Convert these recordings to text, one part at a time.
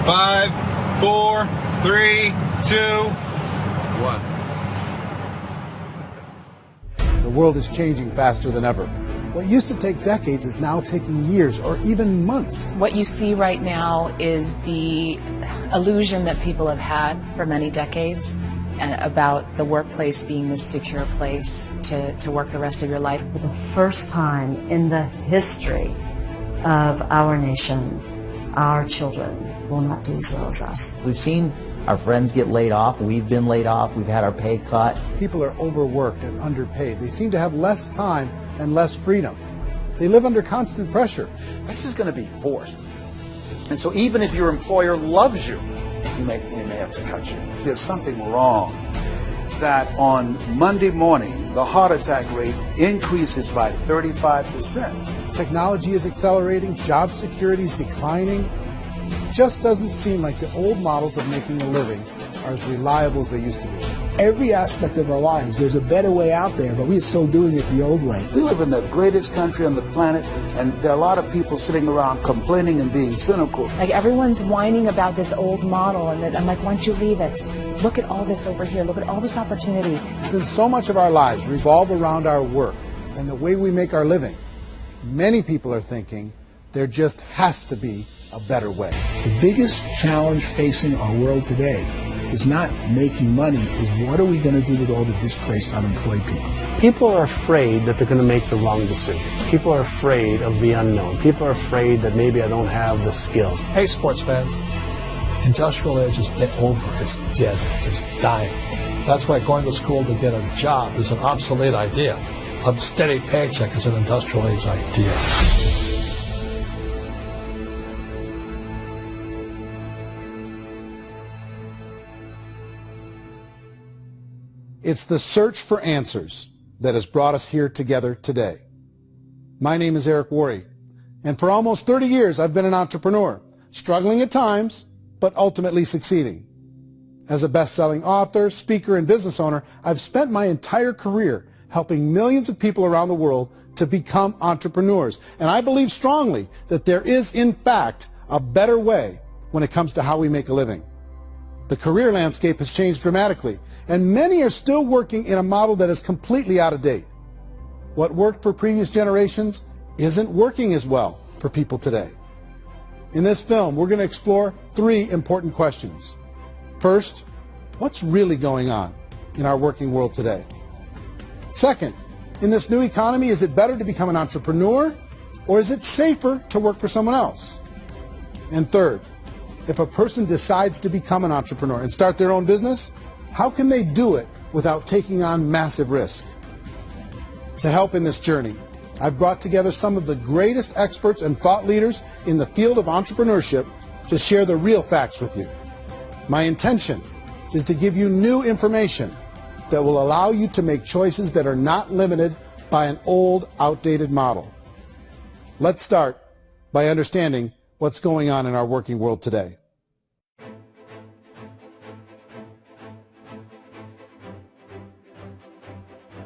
5, 4, 3, 2, 1. The world is changing faster than ever. What used to take decades is now taking years or even months. What you see right now is the illusion that people have had for many decades about the workplace being this secure place to work the rest of your life. For the first time in the history of our nation, our children will not do as well as us. We've seen our friends get laid off. We've been laid off. We've had our pay cut. People are overworked and underpaid. They seem to have less time and less freedom. They live under constant pressure. This is going to be forced. And so even if your employer loves you, they may have to cut you. There's something wrong that on Monday morning, the heart attack rate increases by 35%. Technology is accelerating, job security is declining. It just doesn't seem like the old models of making a living are as reliable as they used to be. Every aspect of our lives, there's a better way out there, but we're still doing it the old way. We live in the greatest country on the planet, and there are a lot of people sitting around complaining and being cynical. Like everyone's whining about this old model, and I'm like, why don't you leave it? Look at all this over here. Look at all this opportunity. Since so much of our lives revolve around our work and the way we make our living, many people are thinking there just has to be a better way. The biggest challenge facing our world today is not making money, is what are we going to do with all the displaced, unemployed people? People are afraid that they're going to make the wrong decision. People are afraid of the unknown. People are afraid that maybe I don't have the skills. Hey, sports fans, industrial age is over. It's dead. It's dying. That's why going to school to get a job is an obsolete idea. A steady paycheck is an industrial age idea. It's the search for answers that has brought us here together today. My name is Eric Worre, and for almost 30 years I've been an entrepreneur, struggling at times, but ultimately succeeding. As a best-selling author, speaker, and business owner, I've spent my entire career helping millions of people around the world to become entrepreneurs. And I believe strongly that there is, in fact, a better way when it comes to how we make a living. The career landscape has changed dramatically, and many are still working in a model that is completely out of date. What worked for previous generations isn't working as well for people today. In this film, we're going to explore 3 important questions. First, what's really going on in our working world today? Second, in this new economy, is it better to become an entrepreneur, or is it safer to work for someone else? And third, if a person decides to become an entrepreneur and start their own business, how can they do it without taking on massive risk? To help in this journey, I've brought together some of the greatest experts and thought leaders in the field of entrepreneurship to share the real facts with you. My intention is to give you new information that will allow you to make choices that are not limited by an old, outdated model. Let's start by understanding what's going on in our working world today.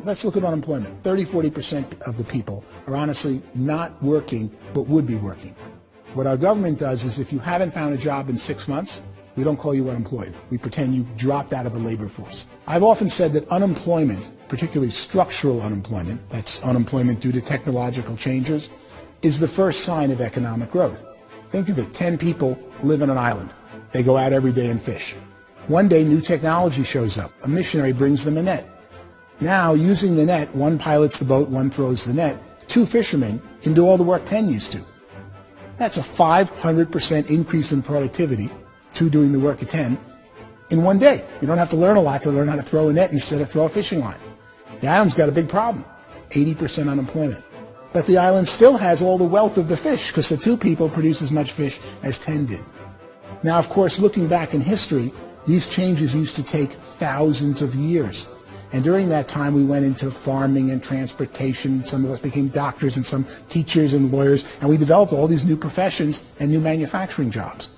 Let's look at unemployment. 30–40% of the people are honestly not working, but would be working. What our government does is if you haven't found a job in 6 months, we don't call you unemployed. We pretend you dropped out of the labor force. I've often said that unemployment, particularly structural unemployment, that's unemployment due to technological changes, is the first sign of economic growth. Think of it, 10 people live on an island. They go out every day and fish. One day, new technology shows up. A missionary brings them a net. Now, using the net, one pilots the boat, one throws the net. 2 fishermen can do all the work 10 used to. That's a 500% increase in productivity, 2 doing the work of 10, in one day. You don't have to learn a lot to learn how to throw a net instead of throw a fishing line. The island's got a big problem, 80% unemployment. But the island still has all the wealth of the fish because the 2 people produce as much fish as 10 did. Now, of course, looking back in history, these changes used to take thousands of years. And during that time, we went into farming and transportation. Some of us became doctors and some teachers and lawyers, and we developed all these new professions and new manufacturing jobs.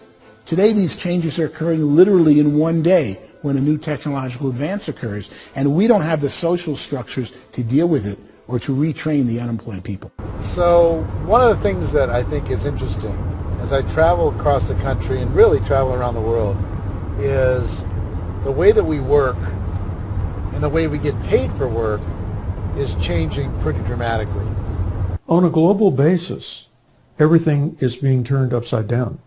Today, these changes are occurring literally in one day when a new technological advance occurs, and we don't have the social structures to deal with it or to retrain the unemployed people. So one of the things that I think is interesting as I travel across the country and really travel around the world is the way that we work and the way we get paid for work is changing pretty dramatically. On a global basis, everything is being turned upside down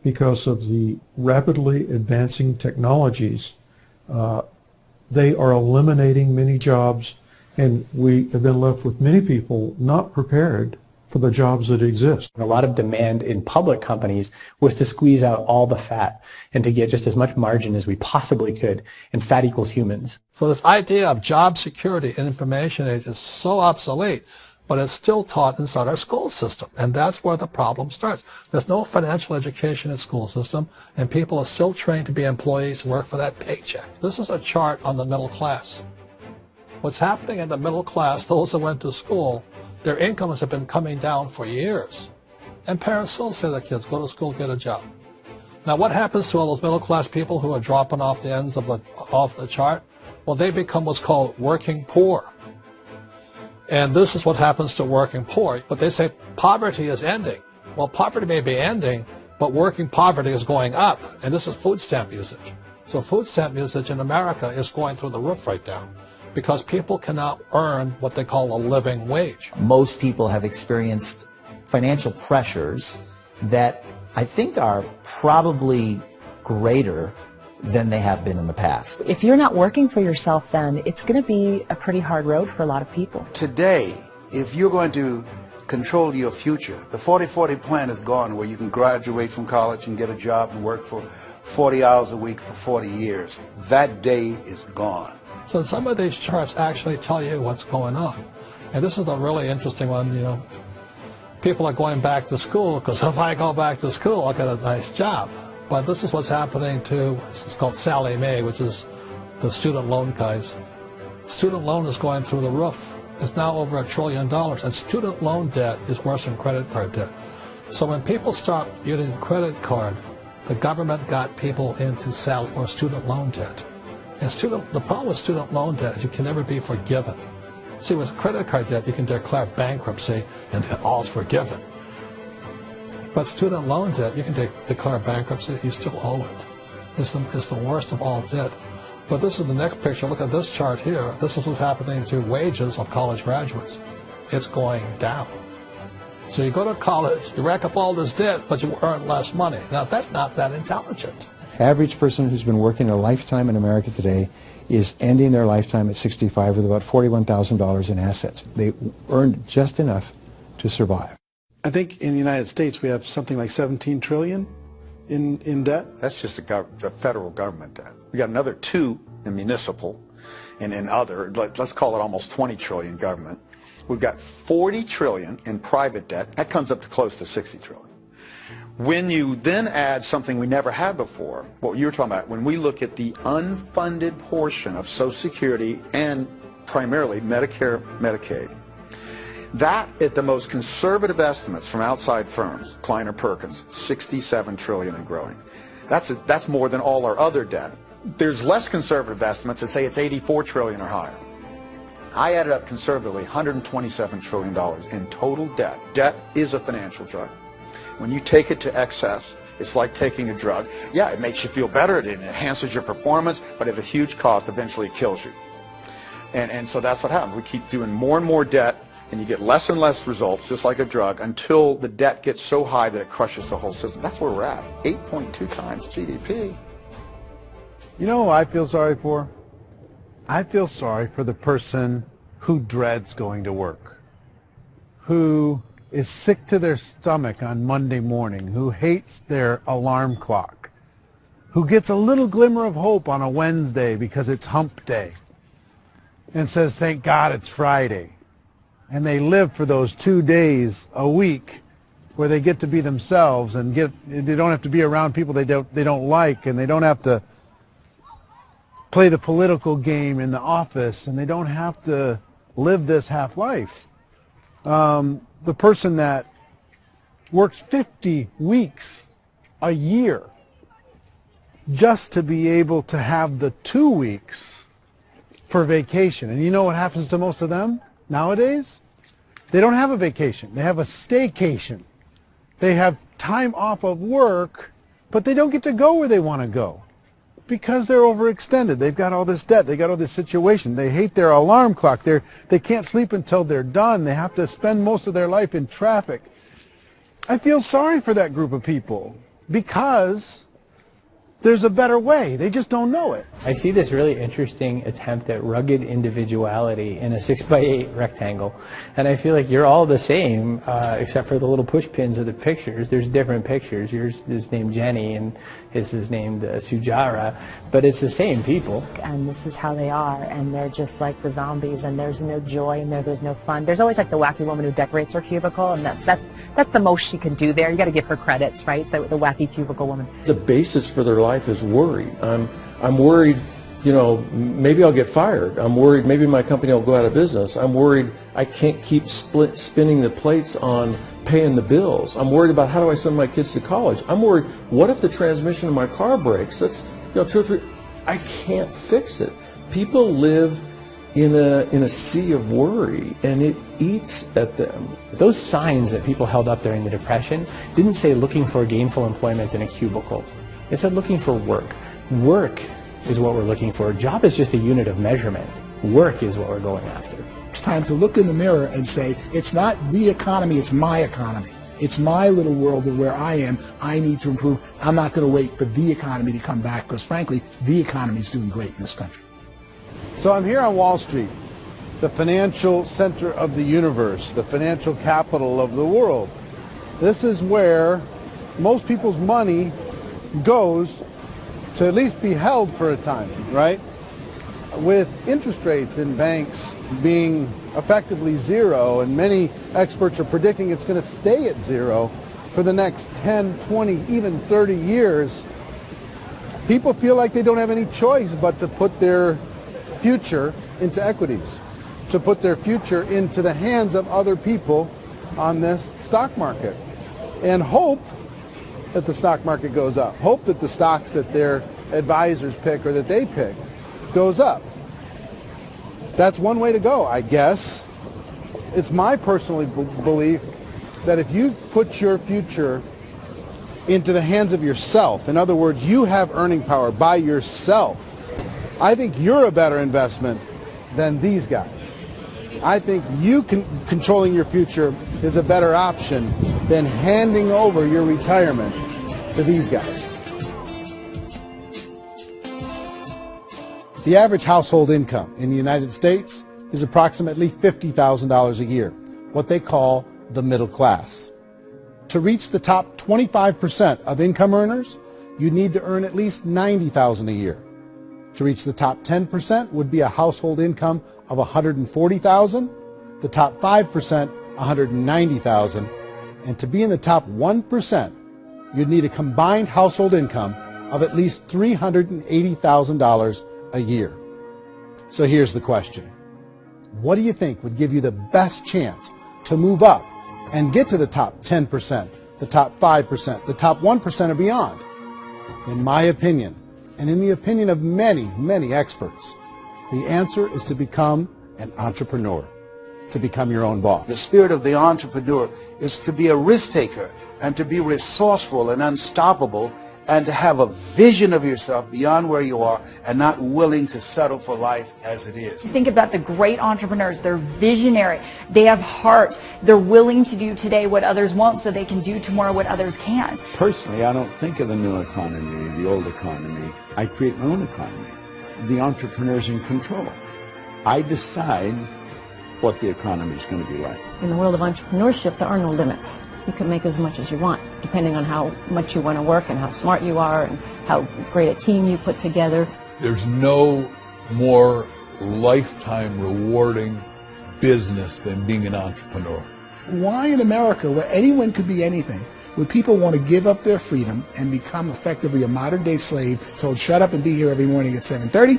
because of the rapidly advancing technologies. They are eliminating many jobs, and we have been left with many people not prepared for the jobs that exist. A lot of demand in public companies was to squeeze out all the fat and to get just as much margin as we possibly could, and fat equals humans. So this idea of job security in information age is so obsolete, but it's still taught inside our school system, and that's where the problem starts. There's no financial education in the school system, and people are still trained to be employees who work for that paycheck. This is a chart on the middle class. What's happening in the middle class, those that went to school, their incomes have been coming down for years. And parents still say to their kids, go to school, get a job. Now what happens to all those middle class people who are dropping off the ends of the chart? Well, they become what's called working poor. And this is what happens to working poor. But they say poverty is ending. Well, poverty may be ending, but working poverty is going up. And this is food stamp usage. So food stamp usage in America is going through the roof right now, because people cannot earn what they call a living wage. Most people have experienced financial pressures that I think are probably greater than they have been in the past. If you're not working for yourself, then it's going to be a pretty hard road for a lot of people. Today, if you're going to control your future, the 40-40 plan is gone, where you can graduate from college and get a job and work for 40 hours a week for 40 years. That day is gone. So some of these charts actually tell you what's going on. And this is a really interesting one. You know, people are going back to school because if I go back to school, I'll get a nice job. But this is what's happening to, it's called Sallie Mae, which is the student loan guys. Student loan is going through the roof. It's now over $1 trillion. And student loan debt is worse than credit card debt. So when people stopped using credit card, the government got people into student loan debt. And the problem with student loan debt is you can never be forgiven. See, with credit card debt, you can declare bankruptcy and all's forgiven. But student loan debt, you can declare bankruptcy, you still owe it. It's the worst of all debt. But this is the next picture. Look at this chart here. This is what's happening to wages of college graduates. It's going down. So you go to college, you rack up all this debt, but you earn less money. Now, that's not that intelligent. Average person who's been working a lifetime in America today is ending their lifetime at 65 with about $41,000 in assets. They earned just enough to survive. I think in the United States we have something like 17 trillion in debt. That's just the federal government debt. We got another 2 in municipal and in other, let's call it almost 20 trillion government. We've got 40 trillion in private debt. That comes up to close to 60 trillion. When you then add something we never had before, what you were talking about, when we look at the unfunded portion of Social Security and primarily Medicare, Medicaid, that, at the most conservative estimates from outside firms, Kleiner Perkins, 67 trillion and growing. That's more than all our other debt. There's less conservative estimates that say it's 84 trillion or higher. I added up conservatively $127 trillion in total debt. Debt is a financial drug. When you take it to excess, it's like taking a drug. Yeah, it makes you feel better, it enhances your performance, but at a huge cost, eventually it kills you. And so that's what happens. We keep doing more and more debt, and you get less and less results, just like a drug, until the debt gets so high that it crushes the whole system. That's where we're at, 8.2 times GDP. You know who I feel sorry for? I feel sorry for the person who dreads going to work, who is sick to their stomach on Monday morning, who hates their alarm clock, who gets a little glimmer of hope on a Wednesday because it's hump day and says, thank God it's Friday. And they live for those 2 days a week where they get to be themselves and they don't have to be around people they don't like, and they don't have to play the political game in the office, and they don't have to live this half life. The person that works 50 weeks a year just to be able to have the 2 weeks for vacation. And you know what happens to most of them nowadays? They don't have a vacation. They have a staycation. They have time off of work, but they don't get to go where they want to go because they're overextended. They've got all this debt. They got all this situation. They hate their alarm clock. They can't sleep until they're done. They have to spend most of their life in traffic. I feel sorry for that group of people because there's a better way. They just don't know it. I see this really interesting attempt at rugged individuality in a 6x8 rectangle, and I feel like you're all the same, except for the little push pins of the pictures. There's different pictures. Yours is named Jenny, and his is named Sujara, but it's the same people. And this is how they are, and they're just like the zombies, and there's no joy in there, there's no fun. There's always like the wacky woman who decorates her cubicle, and that's the most she can do there. You got to give her credits, right? The wacky cubicle woman. The basis for their life is worry. I'm worried, you know, maybe I'll get fired. I'm worried maybe my company will go out of business. I'm worried I can't keep spinning the plates on paying the bills. I'm worried about how do I send my kids to college. I'm worried, what if the transmission of my car breaks? That's, you know, 2 or 3, I can't fix it. People live in a sea of worry, and it eats at them. Those signs that people held up during the Depression didn't say looking for gainful employment in a cubicle. It said looking for work. Work is what we're looking for. Job is just a unit of measurement. Work is what we're going after. It's time to look in the mirror and say, it's not the economy, it's my economy. It's my little world of where I am. I need to improve. I'm not going to wait for the economy to come back because, frankly, the economy is doing great in this country. So I'm here on Wall Street, the financial center of the universe, the financial capital of the world. This is where most people's money goes to at least be held for a time, right? With interest rates in banks being effectively zero, and many experts are predicting it's going to stay at zero for the next 10, 20, even 30 years, people feel like they don't have any choice but to put their future into equities, to put their future into the hands of other people on this stock market, and hope that the stock market goes up, hope that the stocks that their advisors pick or that they pick goes up. That's one way to go, I guess. It's my personal belief that if you put your future into the hands of yourself, in other words, you have earning power by yourself, I think you're a better investment than these guys. I think you controlling your future is a better option than handing over your retirement to these guys. The average household income in the United States is approximately $50,000 a year, what they call the middle class. To reach the top 25% of income earners, you need to earn at least $90,000 a year. To reach the top 10% would be a household income of $140,000, the top 5%, $190,000, and to be in the top 1%, you'd need a combined household income of at least $380,000 a year. So here's the question. What do you think would give you the best chance to move up and get to the top 10%, the top 5%, the top 1% or beyond? In my opinion, and in the opinion of many, many experts, the answer is to become an entrepreneur, to become your own boss. The spirit of the entrepreneur is to be a risk taker and to be resourceful and unstoppable and to have a vision of yourself beyond where you are and not willing to settle for life as it is. Think about the great entrepreneurs. They're visionary. They have heart. They're willing to do today what others won't so they can do tomorrow what others can't. Personally, I don't think of the new economy, the old economy. I create my own economy. The entrepreneur's in control. I decide what the economy is going to be like. In the world of entrepreneurship, there are no limits. You can make as much as you want, depending on how much you want to work and how smart you are and how great a team you put together. There's no more lifetime rewarding business than being an entrepreneur. Why in America, where anyone could be anything, would people want to give up their freedom and become effectively a modern-day slave, told shut up and be here every morning at 7:30,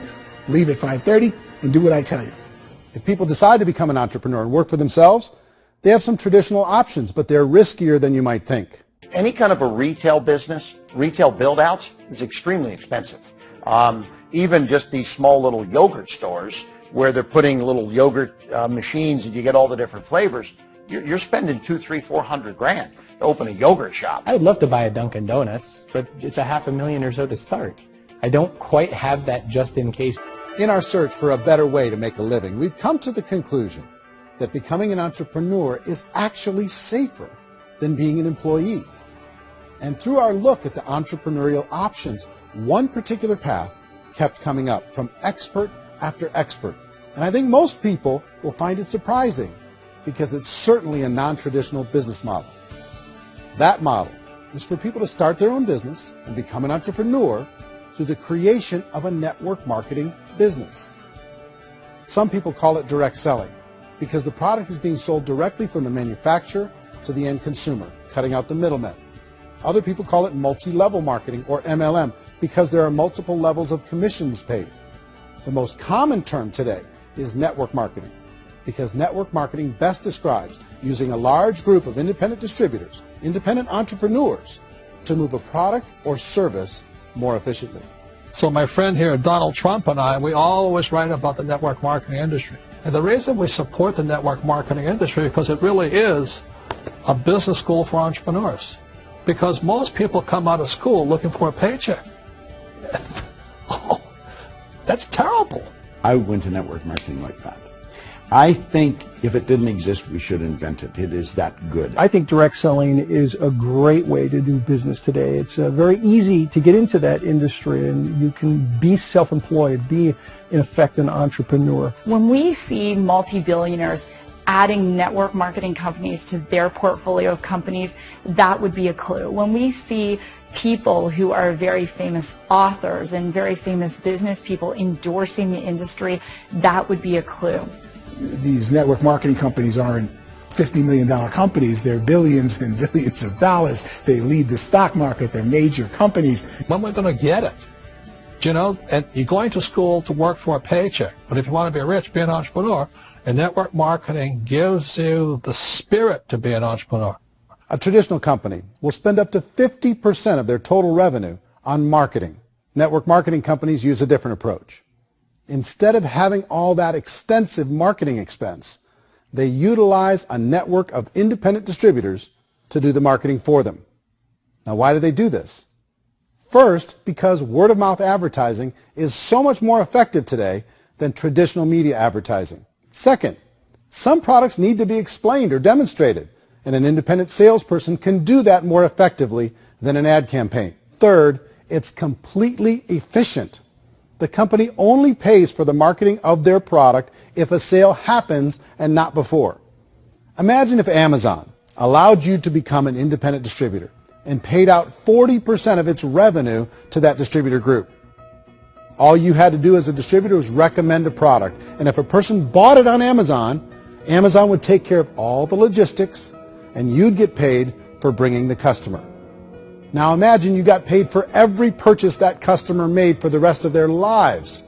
leave at 5:30, and do what I tell you? If people decide to become an entrepreneur and work for themselves, they have some traditional options, but they're riskier than you might think. Any kind of a retail business, retail build-outs, is extremely expensive. Even just these small little yogurt stores where they're putting little yogurt machines and you get all the different flavors, you're spending $200,000, $300,000, $400,000 to open a yogurt shop. I would love to buy a Dunkin' Donuts, but it's $500,000 or so to start. I don't quite have that just in case. In our search for a better way to make a living, we've come to the conclusion that becoming an entrepreneur is actually safer than being an employee. And through our look at the entrepreneurial options, one particular path kept coming up from expert after expert. And I think most people will find it surprising because it's certainly a non-traditional business model. That model is for people to start their own business and become an entrepreneur through the creation of a network marketing business. Some people call it direct selling because the product is being sold directly from the manufacturer to the end consumer, cutting out the middlemen. Other people call it multi-level marketing, or MLM, because there are multiple levels of commissions paid. The most common term today is network marketing, because network marketing best describes using a large group of independent distributors, independent entrepreneurs, to move a product or service more efficiently. So my friend here, Donald Trump, and I, we always write about the network marketing industry. And the reason we support the network marketing industry is because it really is a business school for entrepreneurs. Because most people come out of school looking for a paycheck. Oh, that's terrible. I went to network marketing like that. I think if it didn't exist, we should invent it. It is that good. I think direct selling is a great way to do business today. It's very easy to get into that industry, and you can be self-employed, be, in effect, an entrepreneur. When we see multi-billionaires adding network marketing companies to their portfolio of companies, that would be a clue. When we see people who are very famous authors and very famous business people endorsing the industry, that would be a clue. These network marketing companies aren't $50 million companies. They're billions and billions of dollars. They lead the stock market. They're major companies. When we're going to get it? You know, and you're going to school to work for a paycheck. But if you want to be rich, be an entrepreneur. And network marketing gives you the spirit to be an entrepreneur. A traditional company will spend up to 50% of their total revenue on marketing. Network marketing companies use a different approach. Instead of having all that extensive marketing expense, they utilize a network of independent distributors to do the marketing for them. Now, why do they do this? First, because word-of-mouth advertising is so much more effective today than traditional media advertising. Second, some products need to be explained or demonstrated, and an independent salesperson can do that more effectively than an ad campaign. Third, it's completely efficient. The company only pays for the marketing of their product if a sale happens and not before. Imagine if Amazon allowed you to become an independent distributor and paid out 40% of its revenue to that distributor group. All you had to do as a distributor was recommend a product, and if a person bought it on Amazon, Amazon would take care of all the logistics, and you'd get paid for bringing the customer. Now imagine you got paid for every purchase that customer made for the rest of their lives.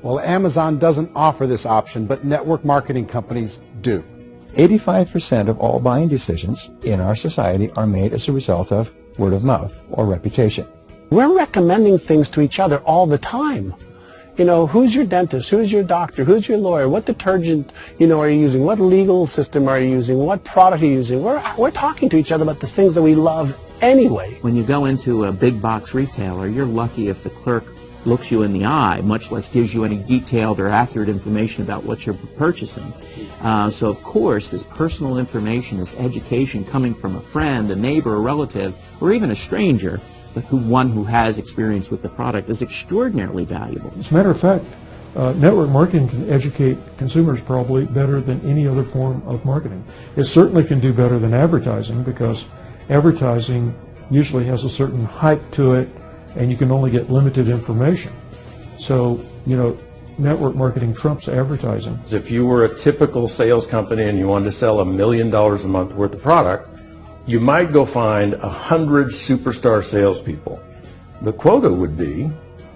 Well, Amazon doesn't offer this option, but network marketing companies do. 85% of all buying decisions in our society are made as a result of word of mouth or reputation. We're recommending things to each other all the time. You know, who's your dentist? Who's your doctor? Who's your lawyer? What detergent, are you using? What legal system are you using? What product are you using? We're talking to each other about the things that we love anyway. When you go into a big box retailer, you're lucky if the clerk looks you in the eye, much less gives you any detailed or accurate information about what you're purchasing. So of course, this personal information, this education coming from a friend, a neighbor, a relative, or even a stranger, but one who has experience with the product is extraordinarily valuable. As a matter of fact, network marketing can educate consumers probably better than any other form of marketing. It certainly can do better than advertising because advertising usually has a certain hype to it and you can only get limited information. So, network marketing trumps advertising. If you were a typical sales company and you wanted to sell $1 million a month worth of product, you might go find 100 superstar salespeople. The quota would be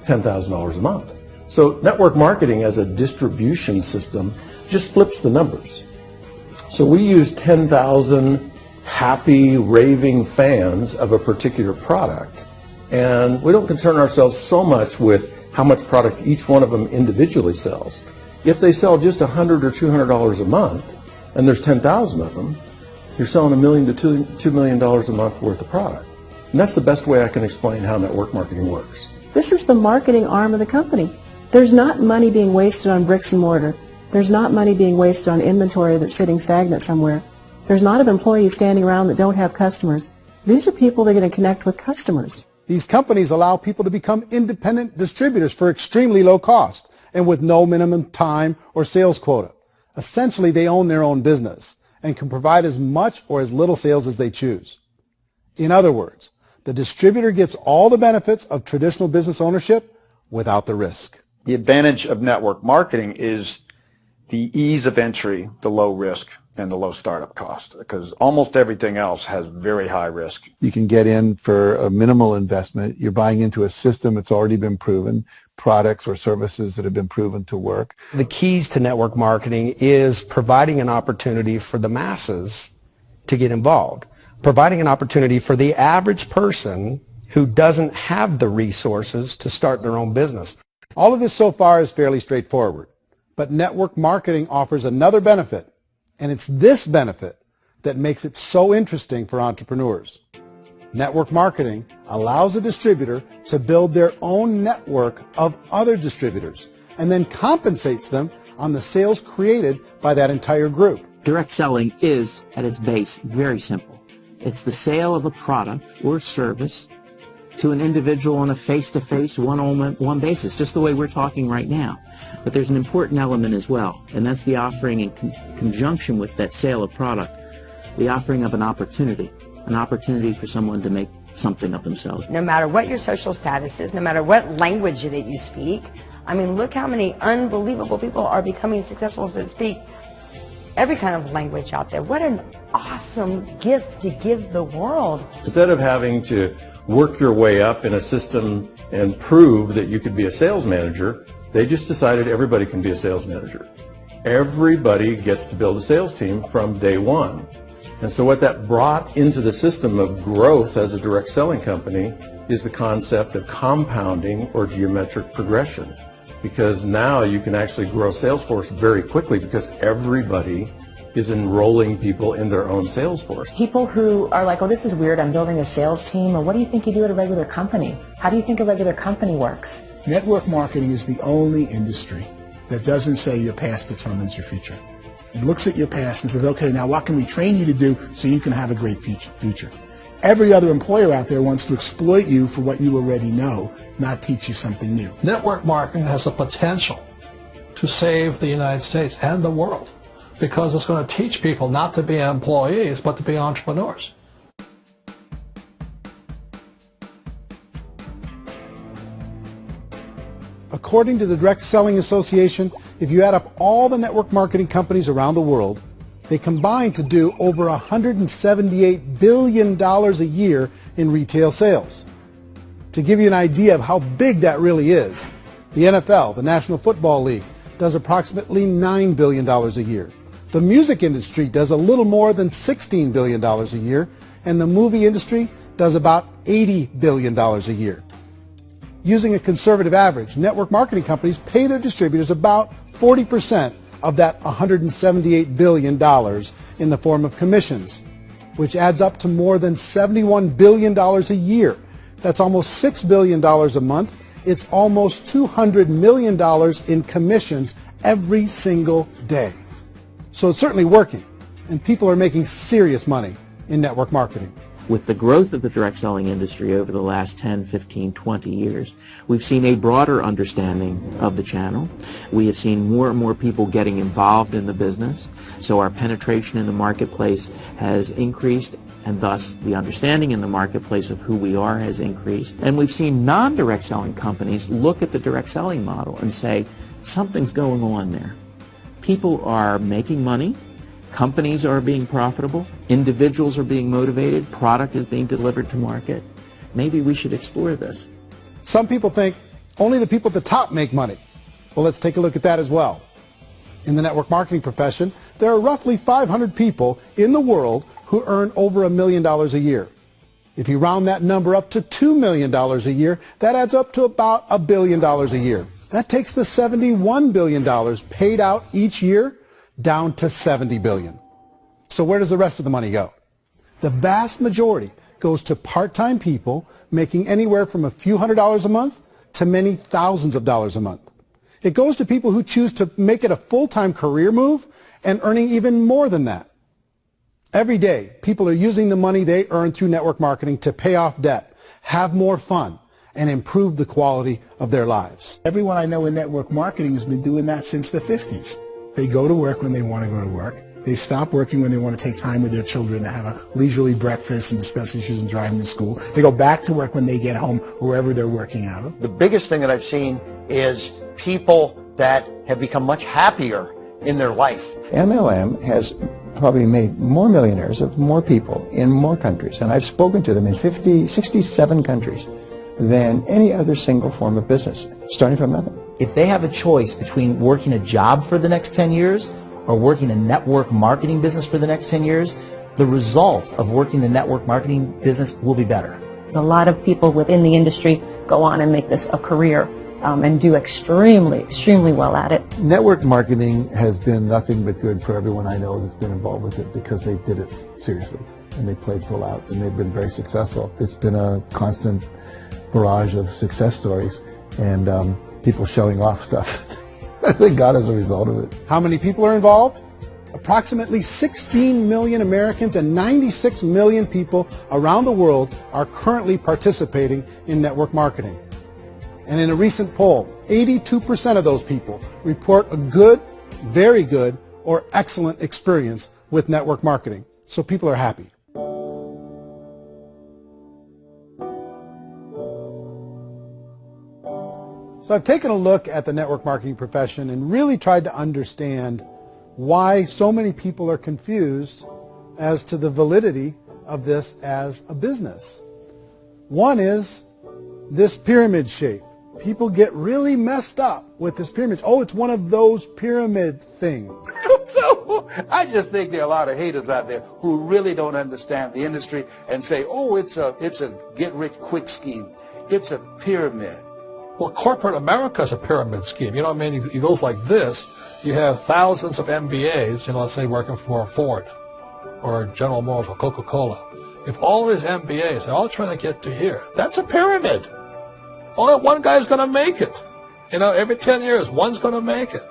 $10,000 a month. So network marketing as a distribution system just flips the numbers. So we use 10,000 happy, raving fans of a particular product, and we don't concern ourselves so much with how much product each one of them individually sells. If they sell just $100 or $200 a month, and there's 10,000 of them, you're selling $1 million to $2 million a month worth of product. And that's the best way I can explain how network marketing works. This is the marketing arm of the company. There's not money being wasted on bricks and mortar. There's not money being wasted on inventory that's sitting stagnant somewhere. There's not of employees standing around that don't have customers. These are people that are going to connect with customers. These companies allow people to become independent distributors for extremely low cost and with no minimum time or sales quota. Essentially, they own their own business and can provide as much or as little sales as they choose. In other words, the distributor gets all the benefits of traditional business ownership without the risk. The advantage of network marketing is the ease of entry, the low risk, and the low startup cost, because almost everything else has very high risk. You can get in for a minimal investment. You're buying into a system that's already been proven, products or services that have been proven to work. The keys to network marketing is providing an opportunity for the masses to get involved, providing an opportunity for the average person who doesn't have the resources to start their own business. All of this so far is fairly straightforward, but network marketing offers another benefit, and it's this benefit that makes it so interesting for entrepreneurs. Network marketing allows a distributor to build their own network of other distributors and then compensates them on the sales created by that entire group. Direct selling is, at its base, very simple. It's the sale of a product or service to an individual on a face-to-face, one-on-one basis, just the way we're talking right now. But there's an important element as well, and that's the offering in conjunction with that sale of product, the offering of an opportunity for someone to make something of themselves. No matter what your social status is, no matter what language that you speak, I mean, look how many unbelievable people are becoming successful that speak every kind of language out there. What an awesome gift to give the world. Instead of having to work your way up in a system and prove that you could be a sales manager, they just decided everybody can be a sales manager. Everybody gets to build a sales team from day one. And so what that brought into the system of growth as a direct selling company is the concept of compounding or geometric progression. Because now you can actually grow sales force very quickly because everybody is enrolling people in their own sales force. People who are like, oh, this is weird, I'm building a sales team, or what do you think you do at a regular company? How do you think a regular company works? Network marketing is the only industry that doesn't say your past determines your future. It looks at your past and says, okay, now what can we train you to do so you can have a great future? Every other employer out there wants to exploit you for what you already know, not teach you something new. Network marketing has the potential to save the United States and the world because it's going to teach people not to be employees but to be entrepreneurs. According to the Direct Selling Association, if you add up all the network marketing companies around the world, they combine to do over $178 billion a year in retail sales. To give you an idea of how big that really is, the NFL, the National Football League, does approximately $9 billion a year. The music industry does a little more than $16 billion a year, and the movie industry does about $80 billion a year. Using a conservative average, network marketing companies pay their distributors about 40% of that $178 billion in the form of commissions, which adds up to more than $71 billion a year. That's almost $6 billion a month. It's almost $200 million in commissions every single day. So it's certainly working, and people are making serious money in network marketing. With the growth of the direct selling industry over the last 10, 15, 20 years, we've seen a broader understanding of the channel. We have seen more and more people getting involved in the business, so our penetration in the marketplace has increased, and thus the understanding in the marketplace of who we are has increased. And we've seen non-direct selling companies look at the direct selling model and say, something's going on there. People are making money. Companies are being profitable, individuals are being motivated, product is being delivered to market. Maybe we should explore this. Some people think only the people at the top make money. Well, let's take a look at that as well. In the network marketing profession, there are roughly 500 people in the world who earn over $1 million a year. If you round that number up to $2 million a year, that adds up to about $1 billion a year. That takes the $71 billion paid out each year down to $70 billion. So where does the rest of the money go? The vast majority goes to part-time people making anywhere from a few $100s a month to many thousands of dollars a month. It goes to people who choose to make it a full-time career move and earning even more than that. Every day, people are using the money they earn through network marketing to pay off debt, have more fun, and improve the quality of their lives. Everyone I know in network marketing has been doing that since the 50s. They go to work when they want to go to work. They stop working when they want to take time with their children to have a leisurely breakfast and discuss issues and drive them to school. They go back to work when they get home, wherever they're working out of. The biggest thing that I've seen is people that have become much happier in their life. MLM has probably made more millionaires of more people in more countries, and I've spoken to them in 67 countries, than any other single form of business, starting from nothing. If they have a choice between working a job for the next 10 years or working a network marketing business for the next 10 years, the result of working the network marketing business will be better. A lot of people within the industry go on and make this a career and do extremely well at it. Network marketing has been nothing but good for everyone I know that's been involved with it because they did it seriously and they played full out and they've been very successful. It's been a constant barrage of success stories and people showing off stuff they got as a result of it. How many people are involved? Approximately 16 million Americans and 96 million people around the world are currently participating in network marketing. And in a recent poll, 82% of those people report a good, very good, or excellent experience with network marketing. So people are happy. So I've taken a look at the network marketing profession and really tried to understand why so many people are confused as to the validity of this as a business. One is this pyramid shape. People get really messed up with this pyramid. Oh, it's one of those pyramid things. So I just think there are a lot of haters out there who really don't understand the industry and say, oh, it's a get-rich-quick scheme. It's a pyramid. Well, corporate America is a pyramid scheme. You know what I mean? It goes like this. You have thousands of MBAs, let's say working for Ford or General Motors or Coca-Cola. If all these MBAs are all trying to get to here, that's a pyramid. Only one guy's going to make it. Every 10 years, one's going to make it.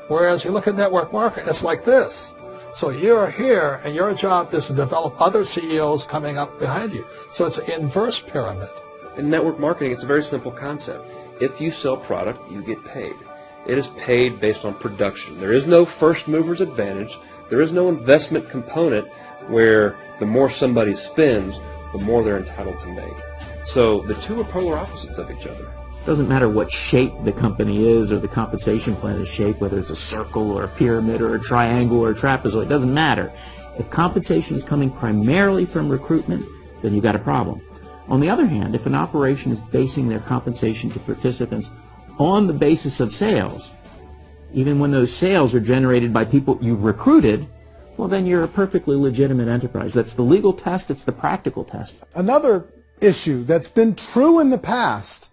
Whereas you look at network marketing, it's like this. So you're here, and your job is to develop other CEOs coming up behind you. So it's an inverse pyramid. In network marketing, it's a very simple concept. If you sell product, you get paid. It is paid based on production. There is no first mover's advantage. There is no investment component where the more somebody spends, the more they're entitled to make. So the two are polar opposites of each other. It doesn't matter what shape the company is or the compensation plan is shaped, whether it's a circle or a pyramid or a triangle or a trapezoid, it doesn't matter. If compensation is coming primarily from recruitment, then you've got a problem. On the other hand, if an operation is basing their compensation to participants on the basis of sales, even when those sales are generated by people you've recruited, well, then you're a perfectly legitimate enterprise. That's the legal test, it's the practical test. Another issue that's been true in the past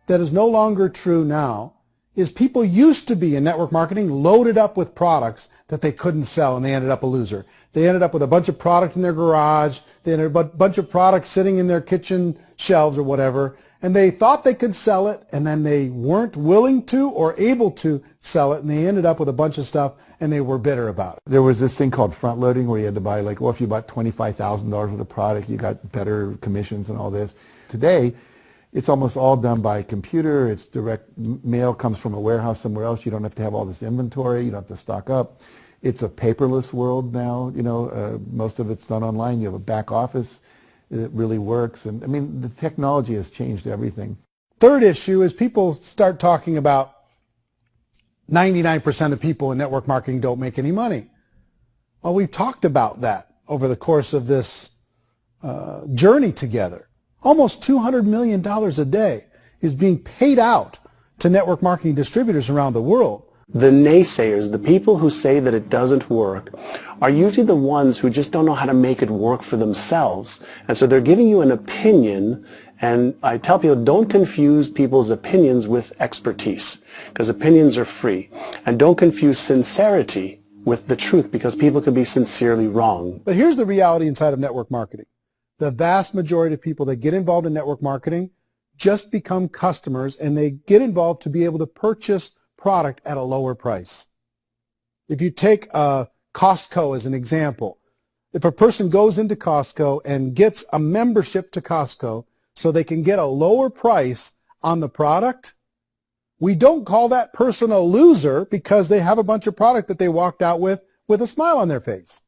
that is no longer true now is people used to be in network marketing loaded up with products that they couldn't sell and they ended up a loser. They ended up with a bunch of product in their garage, they ended up with a bunch of products sitting in their kitchen shelves or whatever, and they thought they could sell it and then they weren't willing to or able to sell it and they ended up with a bunch of stuff and they were bitter about it. There was this thing called front loading where you had to buy if you bought $25,000 worth of product, you got better commissions and all this. Today, it's almost all done by computer. It's direct mail comes from a warehouse somewhere else. You don't have to have all this inventory. You don't have to stock up. It's a paperless world now. Most of it's done online. You have a back office. It really works. And the technology has changed everything. Third issue is people start talking about 99% of people in network marketing don't make any money. Well, we've talked about that over the course of this journey together. Almost $200 million a day is being paid out to network marketing distributors around the world. The naysayers, the people who say that it doesn't work, are usually the ones who just don't know how to make it work for themselves. And so they're giving you an opinion, and I tell people don't confuse people's opinions with expertise, because opinions are free. And don't confuse sincerity with the truth, because people can be sincerely wrong. But here's the reality inside of network marketing. The vast majority of people that get involved in network marketing just become customers, and they get involved to be able to purchase product at a lower price. If you take Costco as an example, if a person goes into Costco and gets a membership to Costco so they can get a lower price on the product, we don't call that person a loser because they have a bunch of product that they walked out with a smile on their face.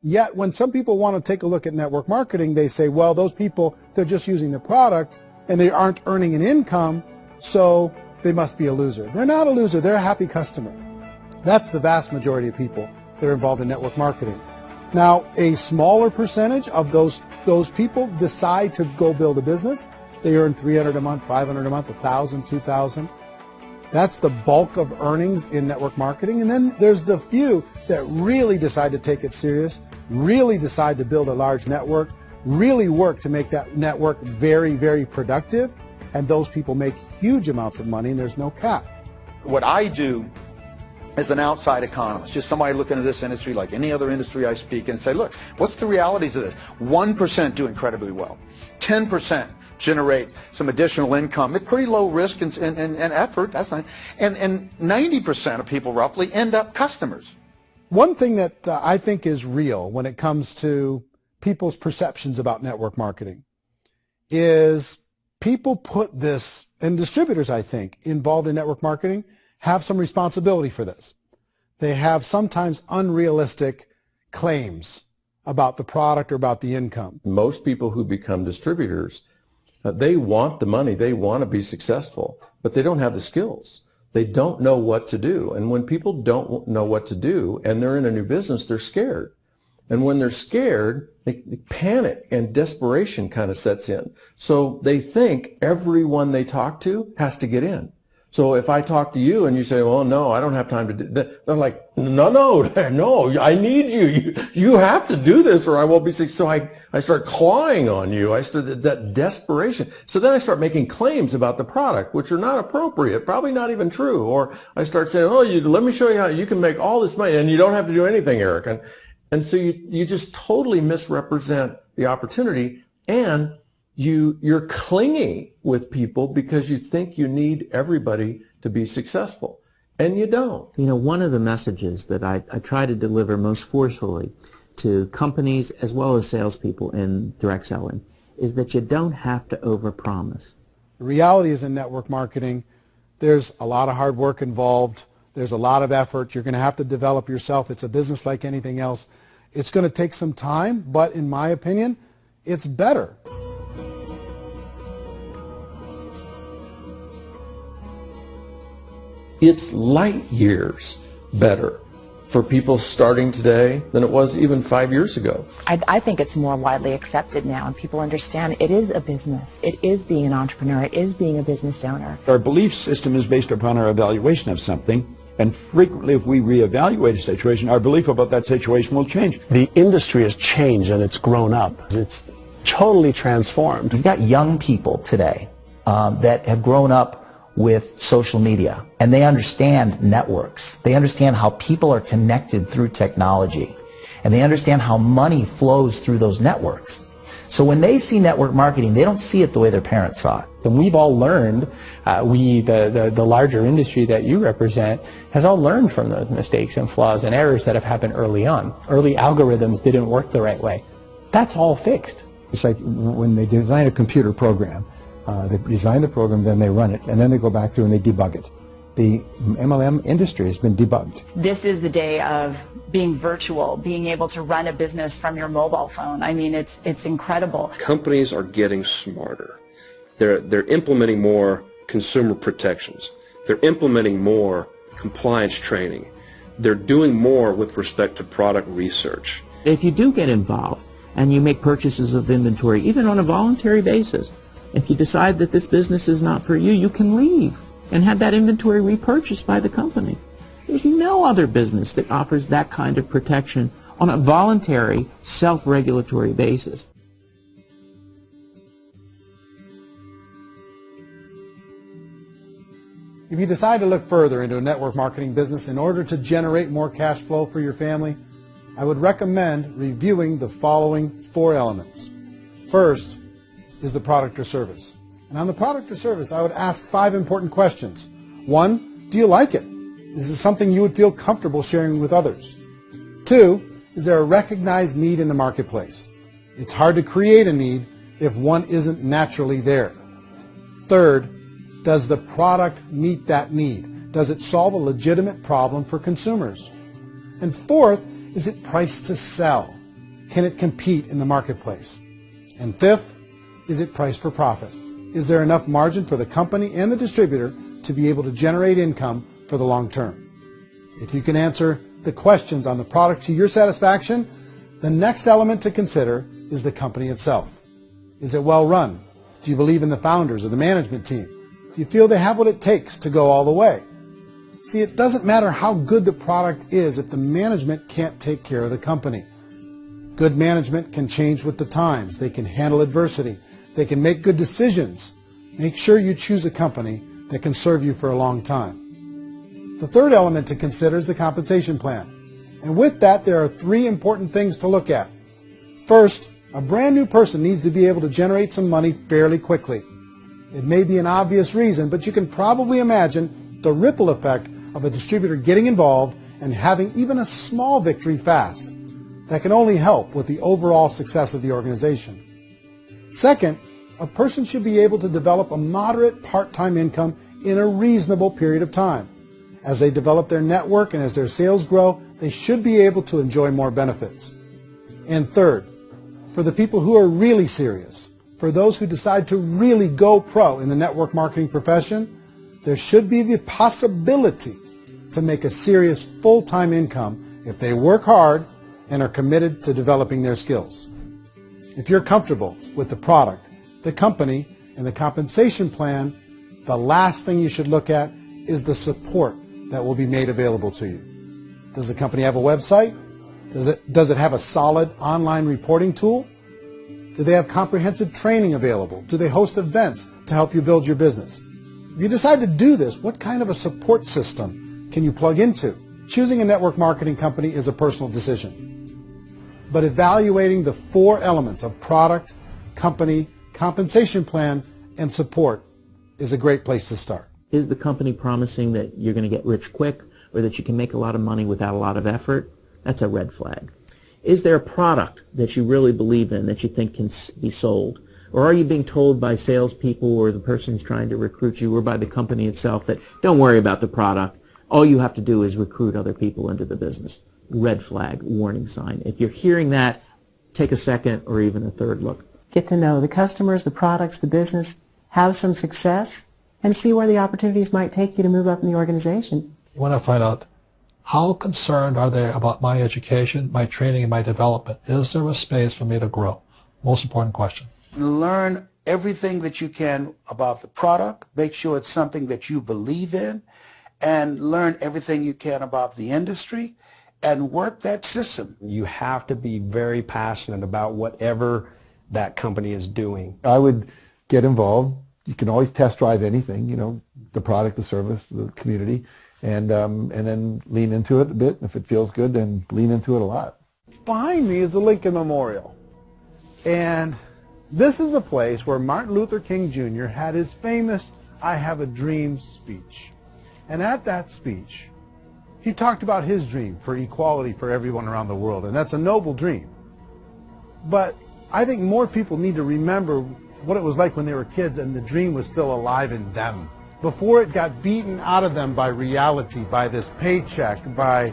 Yet when some people want to take a look at network marketing, they say, well, those people, they're just using the product and they aren't earning an income, so they must be a loser. They're not a loser. They're a happy customer. That's the vast majority of people that are involved in network marketing. Now, a smaller percentage of those people decide to go build a business. They earn $300 a month, $500 a month, $1,000, $2,000. That's the bulk of earnings in network marketing. And then there's the few that really decide to take it serious, really decide to build a large network, really work to make that network very, very productive. And those people make huge amounts of money, and there's no cap. What I do as an outside economist, just somebody looking at this industry like any other industry I speak and say, look, what's the realities of this? 1% do incredibly well. 10% generate some additional income at pretty low risk and effort. That's fine. And 90% of people roughly end up customers. One thing that I think is real when it comes to people's perceptions about network marketing is people put this, and distributors, I think, involved in network marketing have some responsibility for this. They have sometimes unrealistic claims about the product or about the income. Most people who become distributors, they want the money, they want to be successful, but they don't have the skills. They don't know what to do. And when people don't know what to do and they're in a new business, they're scared. And when they're scared, they panic and desperation kind of sets in. So they think everyone they talk to has to get in. So if I talk to you and you say, well, no, I don't have time to do that, they're like, no, I need you. You have to do this or I won't be successful. So I start clawing on you. I start that desperation. So then I start making claims about the product, which are not appropriate, probably not even true. Or I start saying, oh, let me show you how you can make all this money and you don't have to do anything, Eric. And so you just totally misrepresent the opportunity, and you're clinging with people because you think you need everybody to be successful, and you don't. You know, one of the messages that I try to deliver most forcefully to companies as well as salespeople in direct selling is that you don't have to overpromise. The reality is in network marketing, there's a lot of hard work involved. There's a lot of effort. You're going to have to develop yourself. It's a business like anything else. It's going to take some time, but in my opinion, it's better. It's light years better for people starting today than it was even 5 years ago. I think it's more widely accepted now, and people understand it is a business. It is being an entrepreneur. It is being a business owner. Our belief system is based upon our evaluation of something, and frequently if we reevaluate a situation, our belief about that situation will change. The industry has changed and it's grown up. It's totally transformed. You've got young people today that have grown up with social media, and they understand networks. They understand how people are connected through technology, and they understand how money flows through those networks. So when they see network marketing, they don't see it the way their parents saw it. And we've all learned, the larger industry that you represent, has all learned from those mistakes and flaws and errors that have happened early on. Early algorithms didn't work the right way. That's all fixed. It's like when they design a computer program, they design the program, then they run it, and then they go back through and they debug it. The MLM industry has been debugged. This is the day of being virtual, being able to run a business from your mobile phone. I mean, it's incredible. Companies are getting smarter. They're implementing more consumer protections. They're implementing more compliance training. They're doing more with respect to product research. If you do get involved and you make purchases of inventory, even on a voluntary basis, if you decide that this business is not for you, you can leave and have that inventory repurchased by the company. There's no other business that offers that kind of protection on a voluntary, self-regulatory basis. If you decide to look further into a network marketing business in order to generate more cash flow for your family, I would recommend reviewing the following 4 elements. First is the product or service. And on the product or service, I would ask 5 important questions. 1, do you like it? Is it something you would feel comfortable sharing with others? 2, is there a recognized need in the marketplace? It's hard to create a need if one isn't naturally there. Third, does the product meet that need? Does it solve a legitimate problem for consumers? And fourth, is it priced to sell? Can it compete in the marketplace? And fifth, is it priced for profit? Is there enough margin for the company and the distributor to be able to generate income for the long term? If you can answer the questions on the product to your satisfaction, the next element to consider is the company itself. Is it well run? Do you believe in the founders or the management team? Do you feel they have what it takes to go all the way? See, it doesn't matter how good the product is if the management can't take care of the company. Good management can change with the times. They can handle adversity. They can make good decisions. Make sure you choose a company that can serve you for a long time. The third element to consider is the compensation plan. And with that, there are 3 important things to look at. First, a brand new person needs to be able to generate some money fairly quickly. It may be an obvious reason, but you can probably imagine the ripple effect of a distributor getting involved and having even a small victory fast. That can only help with the overall success of the organization. Second, a person should be able to develop a moderate part-time income in a reasonable period of time. As they develop their network and as their sales grow, they should be able to enjoy more benefits. And third, for the people who are really serious, for those who decide to really go pro in the network marketing profession, there should be the possibility to make a serious full-time income if they work hard and are committed to developing their skills. If you're comfortable with the product, the company, and the compensation plan, the last thing you should look at is the support that will be made available to you. Does the company have a website? Does it have a solid online reporting tool? Do they have comprehensive training available? Do they host events to help you build your business? If you decide to do this, what kind of a support system can you plug into? Choosing a network marketing company is a personal decision. But evaluating the 4 elements of product, company, compensation plan, and support is a great place to start. Is the company promising that you're going to get rich quick or that you can make a lot of money without a lot of effort? That's a red flag. Is there a product that you really believe in that you think can be sold? Or are you being told by salespeople or the person who's trying to recruit you or by the company itself that don't worry about the product, all you have to do is recruit other people into the business? Red flag, warning sign. If you're hearing that, take a second or even a third look. Get to know the customers, the products, the business, have some success, and see where the opportunities might take you to move up in the organization. You want to find out how concerned are they about my education, my training, and my development? Is there a space for me to grow? Most important question. Learn everything that you can about the product. Make sure it's something that you believe in. And learn everything you can about the industry and work that system. You have to be very passionate about whatever that company is doing. I would get involved. You can always test drive anything, the product, the service, the community, and then lean into it a bit. If it feels good, then lean into it a lot. Behind me is the Lincoln Memorial. And this is a place where Martin Luther King Jr. had his famous I Have a Dream speech. And at that speech, he talked about his dream for equality for everyone around the world. And that's a noble dream. But I think more people need to remember what it was like when they were kids and the dream was still alive in them. Before it got beaten out of them by reality, by this paycheck, by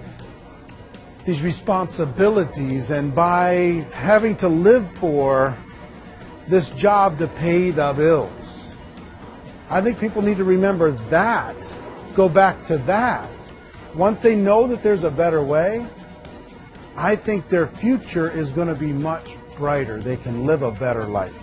these responsibilities, and by having to live for this job to pay the bills. I think people need to remember that, go back to that. Once they know that there's a better way, I think their future is going to be much brighter. They can live a better life.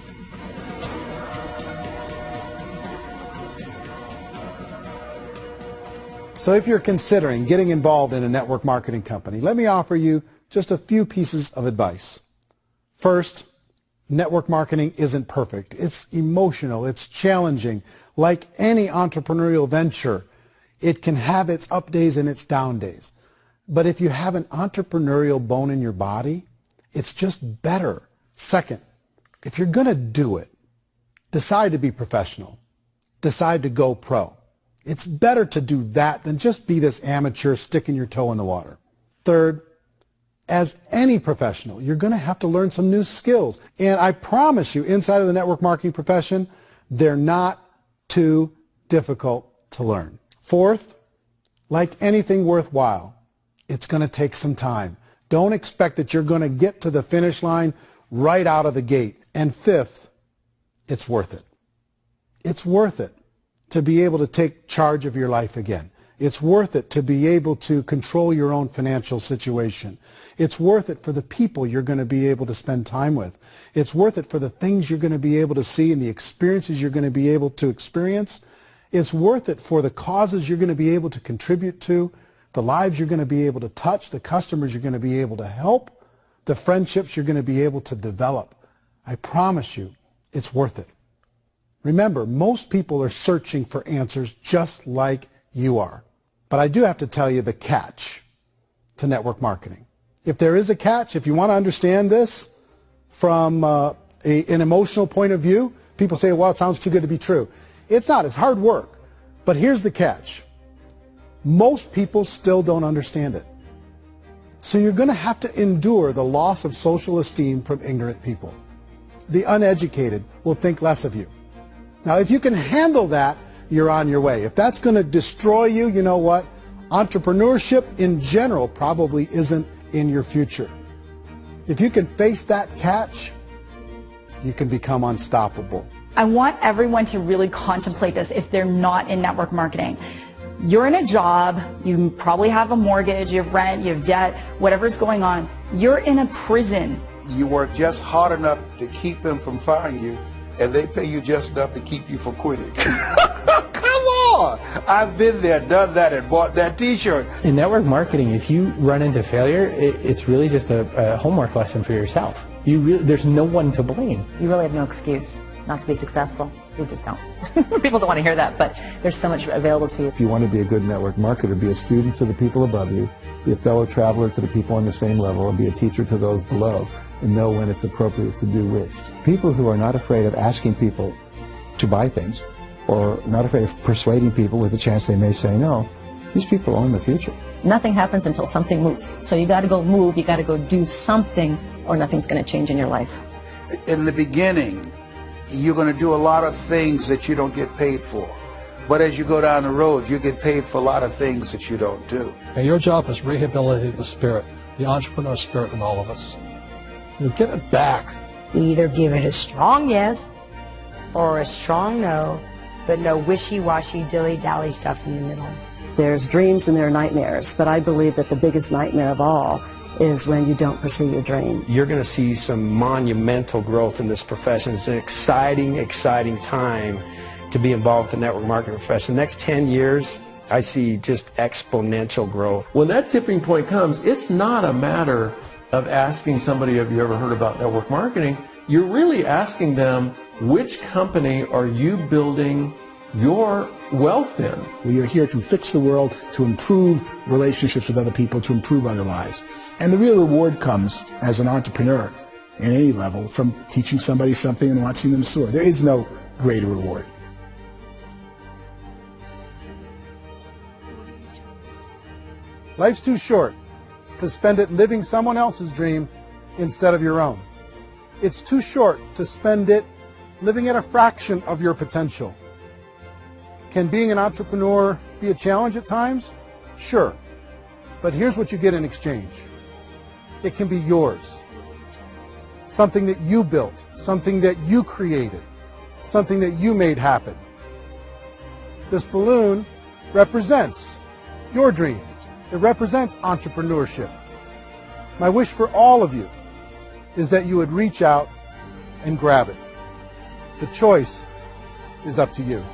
So if you're considering getting involved in a network marketing company, let me offer you just a few pieces of advice. First, network marketing isn't perfect. It's emotional. It's challenging. Like any entrepreneurial venture, It can have its up days and its down days. But if you have an entrepreneurial bone in your body, it's just better. Second, if you're going to do it, decide to be professional. Decide to go pro. It's better to do that than just be this amateur sticking your toe in the water. Third, as any professional, you're going to have to learn some new skills. And I promise you, inside of the network marketing profession, they're not too difficult to learn. Fourth, like anything worthwhile, it's going to take some time. Don't expect that you're going to get to the finish line right out of the gate. And fifth, it's worth it. It's worth it to be able to take charge of your life again. It's worth it to be able to control your own financial situation. It's worth it for the people you're going to be able to spend time with. It's worth it for the things you're going to be able to see and the experiences you're going to be able to experience. It's worth it for the causes you're going to be able to contribute to, the lives you're going to be able to touch, the customers you're going to be able to help, the friendships you're going to be able to develop. I promise you, it's worth it. Remember, most people are searching for answers just like you are. But I do have to tell you the catch to network marketing. If there is a catch, if you want to understand this from an emotional point of view, people say, well, it sounds too good to be true. It's not. It's hard work. But here's the catch. Most people still don't understand it. So you're going to have to endure the loss of social esteem from ignorant people. The uneducated will think less of you. Now, if you can handle that, you're on your way. If that's going to destroy you, you know what? Entrepreneurship in general probably isn't in your future. If you can face that catch, you can become unstoppable. I want everyone to really contemplate this if they're not in network marketing. You're in a job, you probably have a mortgage, you have rent, you have debt, whatever's going on. You're in a prison. You work just hard enough to keep them from firing you, and they pay you just enough to keep you from quitting. Come on! I've been there, done that, and bought that t-shirt. In network marketing, if you run into failure, it's really just a homework lesson for yourself. There's no one to blame. You really have no excuse not to be successful. You just don't. People don't want to hear that, but there's so much available to you. If you want to be a good network marketer, be a student to the people above you, be a fellow traveler to the people on the same level, and be a teacher to those below, and know when it's appropriate to do which. People who are not afraid of asking people to buy things, or not afraid of persuading people with a chance they may say no, these people own the future. Nothing happens until something moves. So you got to go move, you got to go do something, or nothing's going to change in your life. In the beginning, you're going to do a lot of things that you don't get paid for. But as you go down the road, you get paid for a lot of things that you don't do. And your job is rehabilitate the spirit, the entrepreneur spirit in all of us. You give it back. You either give it a strong yes or a strong no, but no wishy-washy, dilly-dally stuff in the middle. There's dreams and there are nightmares, but I believe that the biggest nightmare of all is when you don't pursue your dream. You're going to see some monumental growth in this profession. It's an exciting, exciting time to be involved in the network marketing profession. The next 10 years, I see just exponential growth. When that tipping point comes, it's not a matter of asking somebody, have you ever heard about network marketing? You're really asking them, which company are you building your wealth in? We are here to fix the world, to improve relationships with other people, to improve other lives. And the real reward comes as an entrepreneur at any level from teaching somebody something and watching them soar. There is no greater reward. Life's too short to spend it living someone else's dream instead of your own. It's too short to spend it living at a fraction of your potential. Can being an entrepreneur be a challenge at times? Sure. But here's what you get in exchange. It can be yours. Something that you built, something that you created, something that you made happen. This balloon represents your dream. It represents entrepreneurship. My wish for all of you is that you would reach out and grab it. The choice is up to you.